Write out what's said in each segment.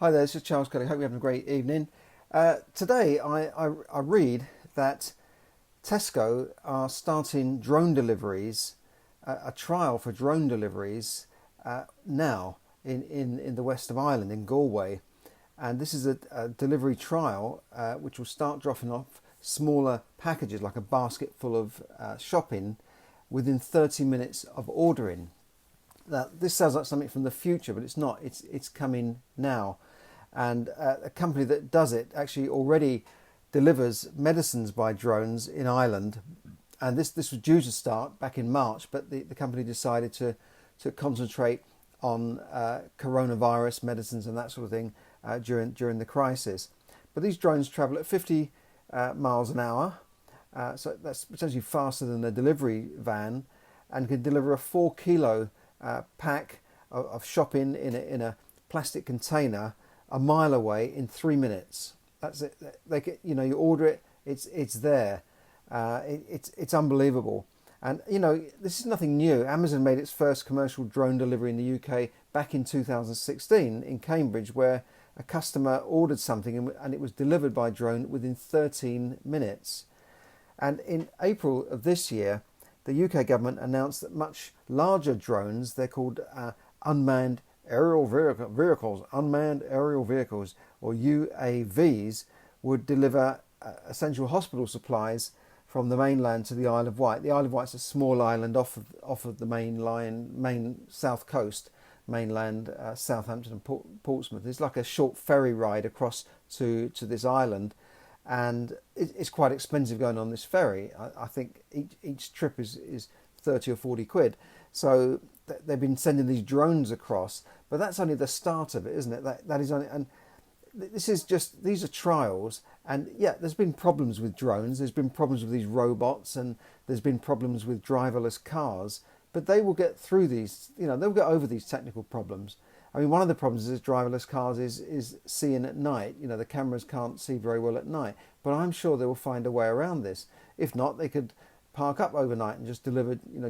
Hi there, this is Charles Kelly. Hope you're having a great evening. Today I read that Tesco are starting drone deliveries, a trial for drone deliveries now in the west of Ireland, in Galway. And this is a delivery trial which will start dropping off smaller packages, like a basket full of shopping, within 30 minutes of ordering. Now, this sounds like something from the future, but it's not. It's coming now. And a company that does it actually already delivers medicines by drones in Ireland. And this was due to start back in March, but the company decided to concentrate on coronavirus medicines and that sort of thing during the crisis. But these drones travel at 50 miles an hour, so that's potentially faster than a delivery van, and can deliver a 4-kilo pack of shopping in a plastic container a mile away in 3 minutes. That's it. You order it, it's there. It's unbelievable. And this is nothing new. Amazon made its first commercial drone delivery in the UK back in 2016 in Cambridge, where a customer ordered something and it was delivered by drone within 13 minutes. And in April of this year, the UK government announced that much larger drones, they're called unmanned aerial vehicles, or UAVs, would deliver essential hospital supplies from the mainland to the Isle of Wight. The Isle of Wight's a small island off of the main south coast, mainland, Southampton and Portsmouth. It's like a short ferry ride across to this island, and it's quite expensive going on this ferry. I think each trip is 30 or 40 quid. So they've been sending these drones across, but that's only the start of it, isn't it? That is only, and these are trials, and yeah, there's been problems with drones, there's been problems with these robots, and there's been problems with driverless cars, but they will get through these, they'll get over these technical problems. I mean, one of the problems is driverless cars is seeing at night. The cameras can't see very well at night, but I'm sure they will find a way around this. If not, they could park up overnight and just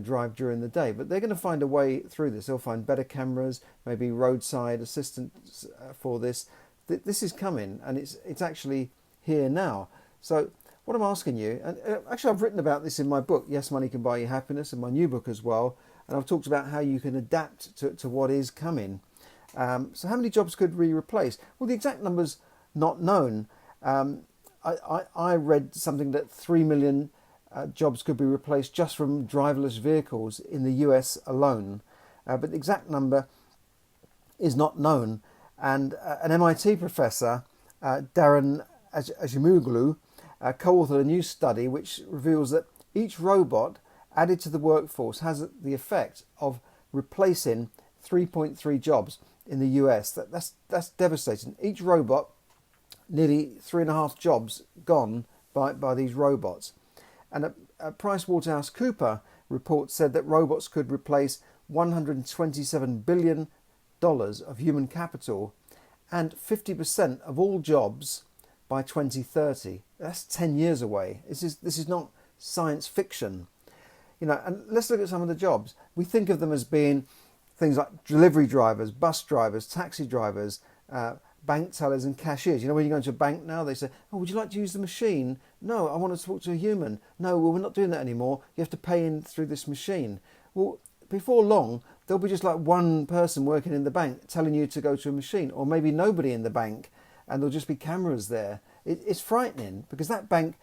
drive during the day. But they're going to find a way through this. They'll find better cameras, maybe roadside assistance for this. This is coming, and it's actually here now. So what I'm asking you, and actually I've written about this in my book, Yes, Money Can Buy You Happiness, and my new book as well, and I've talked about how you can adapt to what is coming. So how many jobs could we replace? Well, the exact number's not known. I read something that 3 million jobs could be replaced just from driverless vehicles in the US alone. But the exact number is not known. And an MIT professor, Daron Acemoglu, co-authored a new study which reveals that each robot added to the workforce has the effect of replacing 3.3 jobs in the US. That's devastating. Each robot, nearly 3.5 jobs gone by these robots. And a PricewaterhouseCoopers report said that robots could replace $127 billion of human capital and 50% of all jobs by 2030. That's 10 years away. This is not science fiction. And let's look at some of the jobs. We think of them as being things like delivery drivers, bus drivers, taxi drivers, bank tellers and cashiers. When you go into a bank now, they say, "Oh, would you like to use the machine?" "No, I want to talk to a human." "No, well, we're not doing that anymore. You have to pay in through this machine." Well, before long, there'll be just like one person working in the bank telling you to go to a machine, or maybe nobody in the bank, and there'll just be cameras there. It's frightening, because that bank,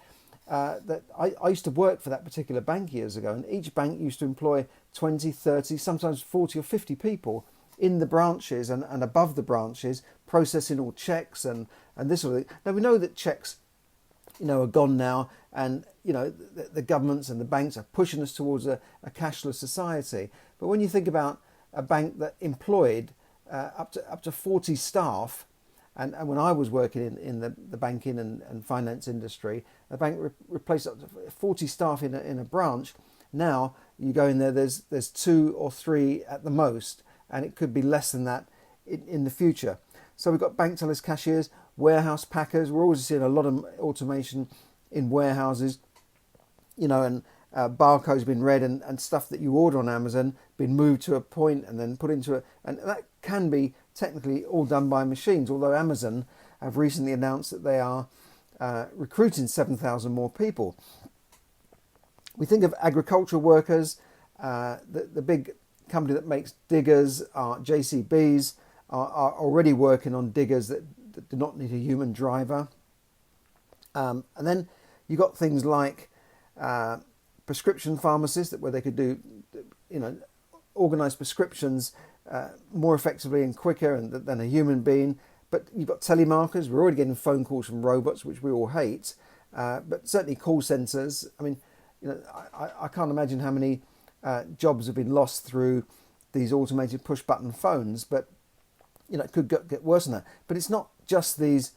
that I used to work for that particular bank years ago, and each bank used to employ 20, 30, sometimes 40 or 50 people in the branches and above the branches, processing all checks and this sort of thing. Now, we know that checks, are gone now, and the governments and the banks are pushing us towards a cashless society. But when you think about a bank that employed up to 40 staff, and when I was working in the banking and finance industry, the bank replaced up to 40 staff in a branch. Now you go in there, there's 2 or 3 at the most, and it could be less than that in the future. So we've got bank tellers, cashiers, warehouse packers. We're always seeing a lot of automation in warehouses, and barcodes been read, and stuff that you order on Amazon been moved to a point and then put into and that can be technically all done by machines, although Amazon have recently announced that they are recruiting 7,000 more people. We think of agricultural workers, the big company that makes diggers, JCBs, are already working on diggers that do not need a human driver. And then you got things like prescription pharmacists, where they could do, organise prescriptions more effectively and quicker than a human being. But you've got telemarketers. We're already getting phone calls from robots, which we all hate. But certainly call centres. I mean, I can't imagine how many jobs have been lost through these automated push-button phones. But it could get worse than that. But it's not just these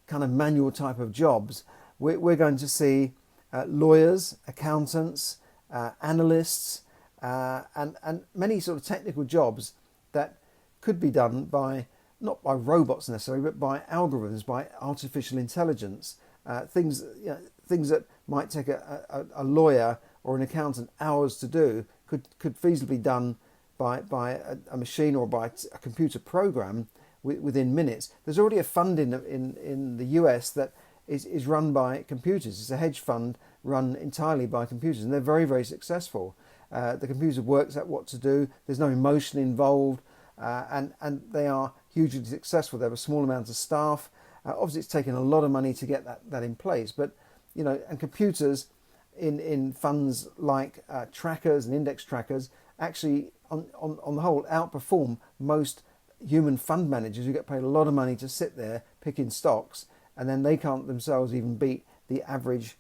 kind of manual type of jobs. We're going to see lawyers, accountants, analysts, and many sort of technical jobs that could be done by, not by robots necessarily, but by algorithms, by artificial intelligence. Things that might take a lawyer or an accountant hours to do could feasibly be done by a machine or by a computer program within minutes. There's already a fund in the US that is run by computers. It's a hedge fund run entirely by computers, and they're very, very successful. The computer works out what to do. There's no emotion involved, and they are hugely successful. They have a small amount of staff. Obviously, it's taken a lot of money to get that in place, but and computers in funds like trackers and index trackers actually, on the whole, outperform most human fund managers who get paid a lot of money to sit there picking stocks, and then they can't themselves even beat the average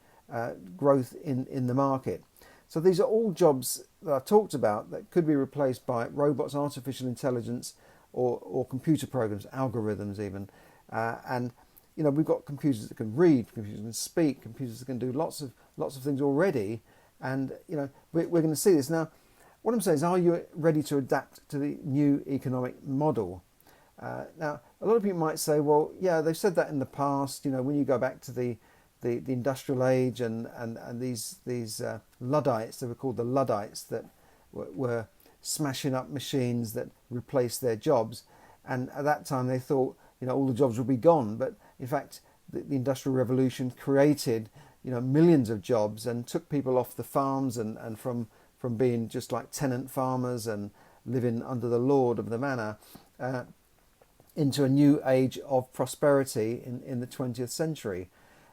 growth in the market. So these are all jobs that I've talked about that could be replaced by robots, artificial intelligence, or computer programs, algorithms even. And we've got computers that can read, computers that can speak, computers that can do lots of things already. And we're going to see this now. What I'm saying is, are you ready to adapt to the new economic model? Now, a lot of people might say, well, yeah, they've said that in the past. When you go back to the industrial age and these Luddites, they were called the Luddites, that were smashing up machines that replaced their jobs. And at that time, they thought, all the jobs would be gone. But in fact, the Industrial Revolution created, millions of jobs and took people off the farms and from being just like tenant farmers and living under the lord of the manor into a new age of prosperity in the 20th century.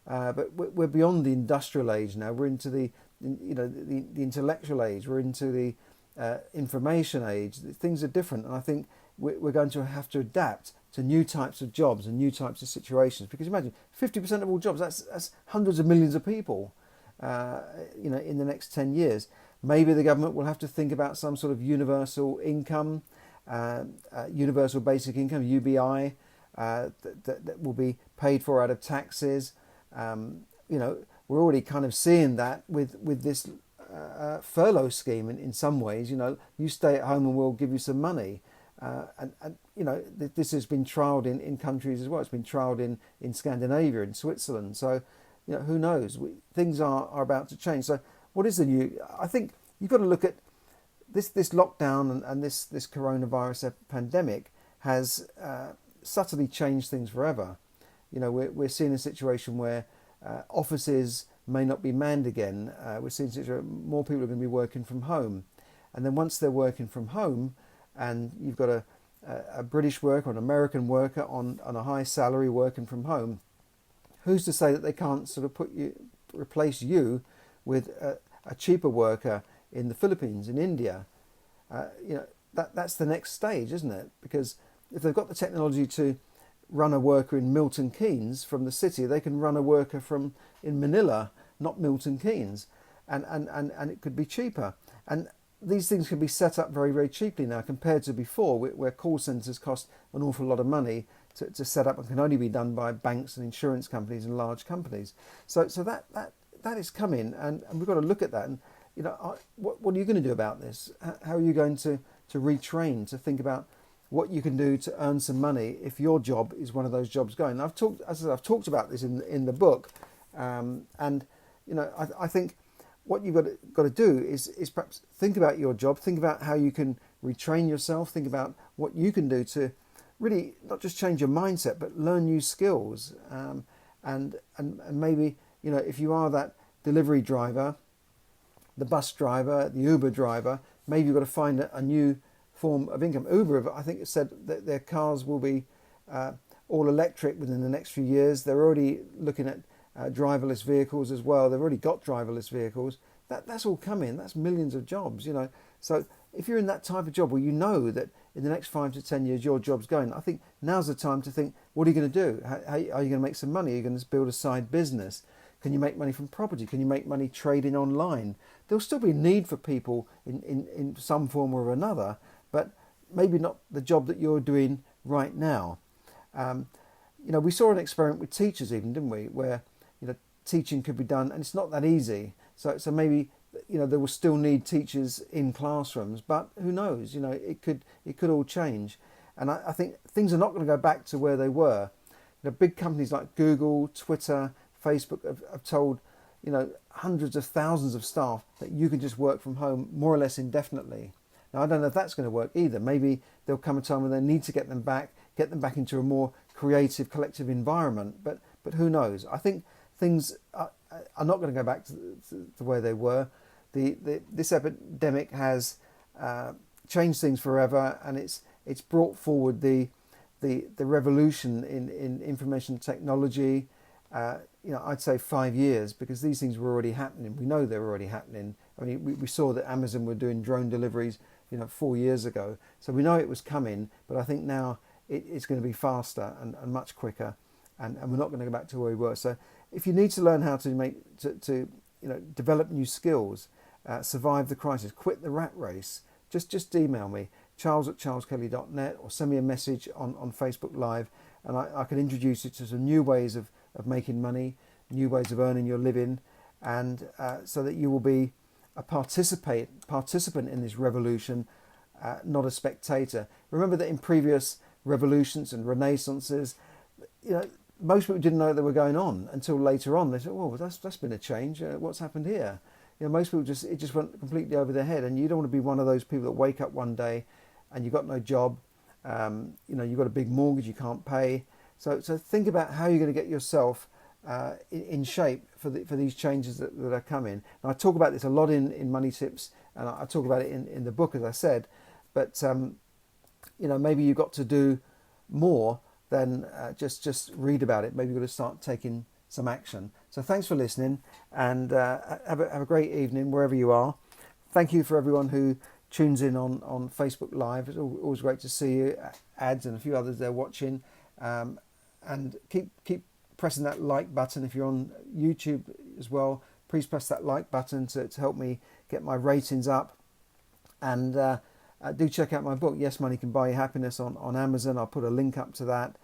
But we're beyond the industrial age now. We're into the intellectual age. We're into the information age. Things are different, and I think we're going to have to adapt to new types of jobs and new types of situations. Because imagine 50% of all jobs, that's hundreds of millions of people, in the next 10 years. Maybe the government will have to think about some sort of universal income, universal basic income, UBI, that will be paid for out of taxes. We're already kind of seeing that with this furlough scheme in some ways. You stay at home and we'll give you some money. This has been trialled in countries as well. It's been trialled in Scandinavia, in Switzerland. So, who knows? Things are about to change. So what is the new? I think you've got to look at this lockdown and this coronavirus pandemic has subtly changed things forever. We're seeing a situation where offices may not be manned again. We're seeing a situation more people are going to be working from home. And then once they're working from home, and you've got a British worker or an American worker on a high salary working from home, who's to say that they can't sort of replace you with a cheaper worker in the Philippines, in India? That's the next stage, isn't it? Because if they've got the technology to run a worker in Milton Keynes from the city, they can run a worker in Manila, not Milton Keynes, and it could be cheaper. And these things can be set up very, very cheaply now compared to before, where call centres cost an awful lot of money to set up and can only be done by banks and insurance companies and large companies. So that is coming, and we've got to look at that. And what are you going to do about this? How are you going to retrain, to think about what you can do to earn some money if your job is one of those jobs going? I've talked about this in the book, and I think what you've got to do is perhaps think about your job, think about how you can retrain yourself, think about what you can do to really not just change your mindset, but learn new skills. And maybe, if you are that delivery driver, the bus driver, the Uber driver, maybe you've got to find a new form of income. Uber, I think it said that their cars will be all electric within the next few years. They're already looking at driverless vehicles as well. They've already got driverless vehicles. That's all coming. That's millions of jobs, So if you're in that type of job where you know that in the next 5 to 10 years your job's going, I think now's the time to think, what are you going to do? How are you going to make some money? Are you going to build a side business? Can you make money from property? Can you make money trading online? There'll still be a need for people in some form or another, but maybe not the job that you're doing right now. We saw an experiment with teachers even, didn't we? Where, teaching could be done, and it's not that easy. So maybe, there will still need teachers in classrooms, but who knows? It could all change. And I think things are not going to go back to where they were. Big companies like Google, Twitter, Facebook have told, hundreds of thousands of staff that you can just work from home more or less indefinitely. Now, I don't know if that's going to work either. Maybe there'll come a time when they need to get them back into a more creative, collective environment. But who knows? I think things are not going to go back to where they were. This epidemic has changed things forever, and it's brought forward the revolution in information technology. I'd say 5 years, because these things were already happening. We know they're already happening. I mean, we saw that Amazon were doing drone deliveries, 4 years ago. So we know it was coming, but I think now it's going to be faster and much quicker, and we're not going to go back to where we were. So if you need to learn how to develop new skills, survive the crisis, quit the rat race, just email me, charles@charleskelly.net, or send me a message on Facebook Live, and I can introduce you to some new ways of making money, new ways of earning your living, and so that you will be a participant in this revolution, not a spectator. Remember that in previous revolutions and renaissances, most people didn't know they were going on until later on. They said, "Oh, that's been a change. What's happened here?" Most people it just went completely over their head, and you don't want to be one of those people that wake up one day and you've got no job. You've got a big mortgage you can't pay. So think about how you're going to get yourself in shape for these changes that are coming. And I talk about this a lot in Money Tips, and I talk about it in the book, as I said. But maybe you've got to do more than just read about it. Maybe you've got to start taking some action. So thanks for listening, and have a great evening wherever you are. Thank you for everyone who tunes in on Facebook Live. It's always great to see you. Ads and a few others there watching. And keep pressing that like button. If you're on YouTube as well, please press that like button to help me get my ratings up. And do check out my book, Yes, Money Can Buy You Happiness, on Amazon. I'll put a link up to that.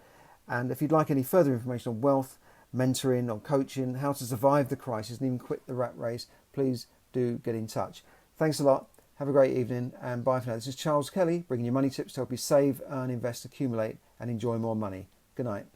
And if you'd like any further information on wealth, mentoring, or coaching, how to survive the crisis and even quit the rat race, please do get in touch. Thanks a lot. Have a great evening, and bye for now. This is Charles Kelly, bringing you money tips to help you save, earn, invest, accumulate, and enjoy more money. Good night.